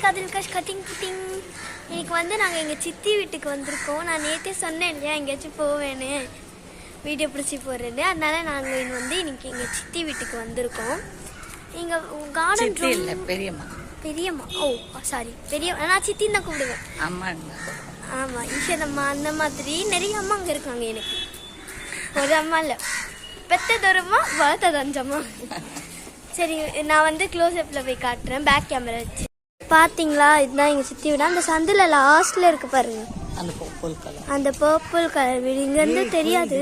காதல்காஷ் cutting pudding. இன்னைக்கு வந்து நாங்கள் எங்கள் சித்தி வீட்டுக்கு வந்திருக்கோம். நான் நேற்றே சொன்னேன் இல்லையா எங்கேயாச்சும் போவேன்னு வீடியோ பிடிச்சி போடுறது. அதனால நாங்கள் இன்னைக்கு எங்கள் சித்தி வீட்டுக்கு வந்திருக்கோம். இங்கே கார்டன் இல்லை பெரியம்மா பெரியம்மா ஓ சாரி பெரியம்மா, நான் சித்தின்னு தான் கூப்பிடுவேன். அம்மா ஆமாம் ஈஷதம்மா அந்த மாதிரி நிறைய அம்மா அங்கே இருக்காங்க. எனக்கு ஒரு அம்மா இல்லை, பெத்தது அம்மா வளர்த்தது 5 அம்மா. சரி நான் வந்து க்ளோஸ்அப்பில் போய் காட்டுறேன் பேக் கேமரா வச்சு. பார்த்தீங்களா இதுதான் எங்கள் சித்தி வீடு. அந்த சந்தில் லாஸ்ட்டில் இருக்கு பாருங்க அந்த பர்பிள் கலர் வீடு. இங்கேருந்து தெரியாது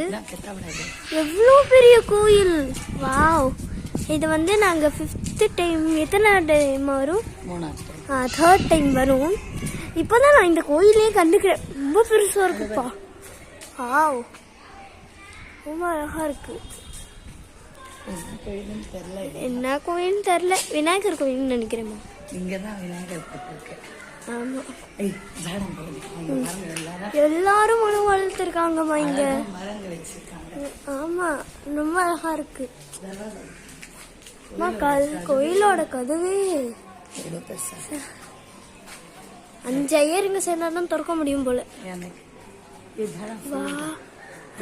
எவ்வளோ பெரிய கோயில். வாவ். இது வந்து நாங்கள் 5th டைம், எத்தனை டைம் வரும்? 3rd டைம் வரும். இப்போ தான் நான் இந்த கோயிலே கண்டுக்கிறேன். ரொம்ப பெருசாக இருக்குப்பா. வாவ் ரொம்ப அழகாக இருக்குது. என்ன கோயில்னு தெரியல, விநாயகர் கோயில்னு நினைக்கிறேம்மா. இங்கதான் விநாயகர் போட்டிருக்கு. ஆமா எல்லாரும் மரம் வளர்த்துருக்காங்கம்மா இங்க. ஆமா ரொம்ப அழகா இருக்கு. கோயிலோட கதவே 5 ஐயருங்க சேர்ந்தாதான் திறக்க முடியும் போல.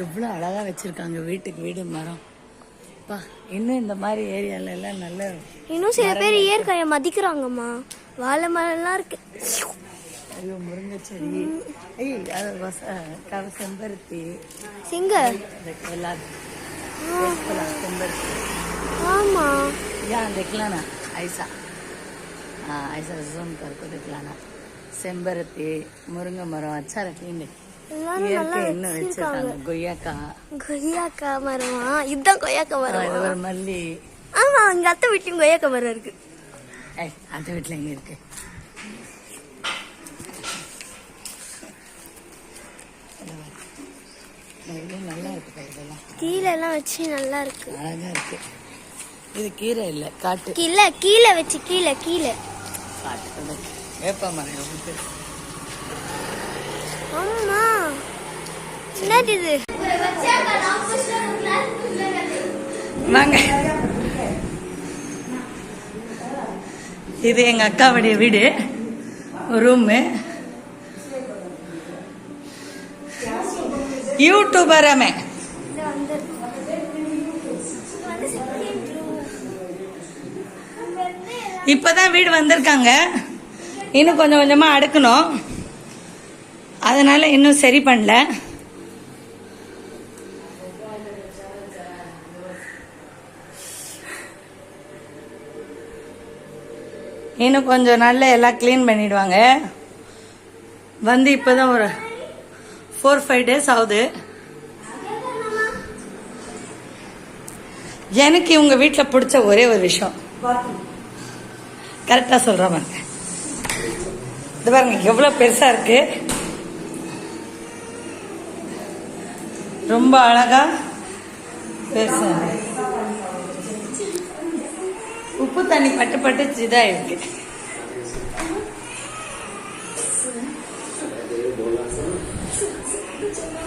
எவ்வளவு அழகா வச்சிருக்காங்க வீட்டுக்கு வீடு மரம். இன்னும் இந்த மாதிரி ஏரியால எல்லாம் நல்ல இன்னும் சில பேர் இயற்கையை மதிக்கிறாங்கம்மா. வாழை மரம் எல்லாம் இருக்கு. ஐயோ முருங்கை செடி, செம்பருத்தி, சிங்க செம்பருத்தி. ஆமா ஏன் देखलाना ऐसा ऐसा जूम करके देखलाना. செம்பருத்தி, முருங்கை மரம் अच्छा रखेंगे. இன்னும் வச்சிருக்காங்க. கொய்யாக்கா மரமா? இதுதான் கொய்யாக்கா மரம். இது ஒரு மல்லி. ஆமா எங்க அத்தை வீட்லயும் கொய்யாக்கா மரம் இருக்கு. அத்தை வீட்டுல எங்க இருக்கு? நல்லா இருக்கு. இதெல்லாம் கீழே எல்லாம் வச்சு நல்லா இருக்கு, அழகா இருக்கு. இது கீரை இல்ல, காட்டு. இல்ல கீழே வச்சு கீழே காட்டு வேப்ப மரம். ஆமா என்னது இது? வாங்க, இது எங்க அக்காவுடைய வீடு, ரூமு. யூடியூபர் அமே இப்பதான் வீடு வந்திருக்காங்க. இன்னும் கொஞ்சம் கொஞ்சமா அடுக்கணும், அதனால இன்னும் சரி பண்ணல. இன்னும் கொஞ்சம் நாள்ல எல்லாம் கிளீன் பண்ணிடுவாங்க. வந்து இப்பதான் ஒரு 4-5 days ஆகுது. எனக்கு இவங்க வீட்டில் பிடிச்ச ஒரே ஒரு விஷயம், கரெக்டா சொல்றேன் பாருங்க. இது பாருங்க எவ்வளவு பெருசா இருக்கு, ரொம்ப அழகா பெருசா. உப்பு தண்ணி பட்டு இதா இருக்கு.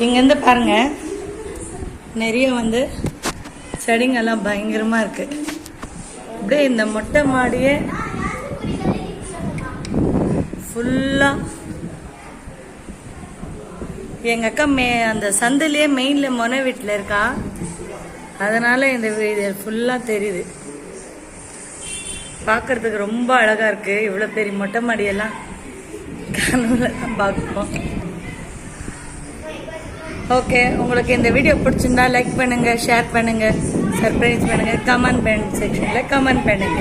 இங்கிருந்து பாருங்க நிறைய வந்து செடிங்கெல்லாம் பயங்கரமா இருக்கு. அப்படியே இந்த மொட்டை மாடியே ஃபுல்லா எங்க அக்கா அந்த சந்திலேயே மெயின்ல மொன வீட்டுல இருக்கா, அதனால இந்த வீடு ஃபுல்லா தெரியுது. பார்க்கறதுக்கு ரொம்ப அழகா இருக்கு. இவ்வளவு பெரிய மொட்டை மாடியெல்லாம் கனவுல தான் பார்ப்போம். ஓகே, உங்களுக்கு இந்த வீடியோ பிடிச்சிருந்தா லைக் பண்ணுங்க, ஷேர் பண்ணுங்க, சர்ப்ரைஸ் பண்ணுங்க, கமெண்ட் செக்ஷன்ல கமெண்ட் பண்ணுங்க.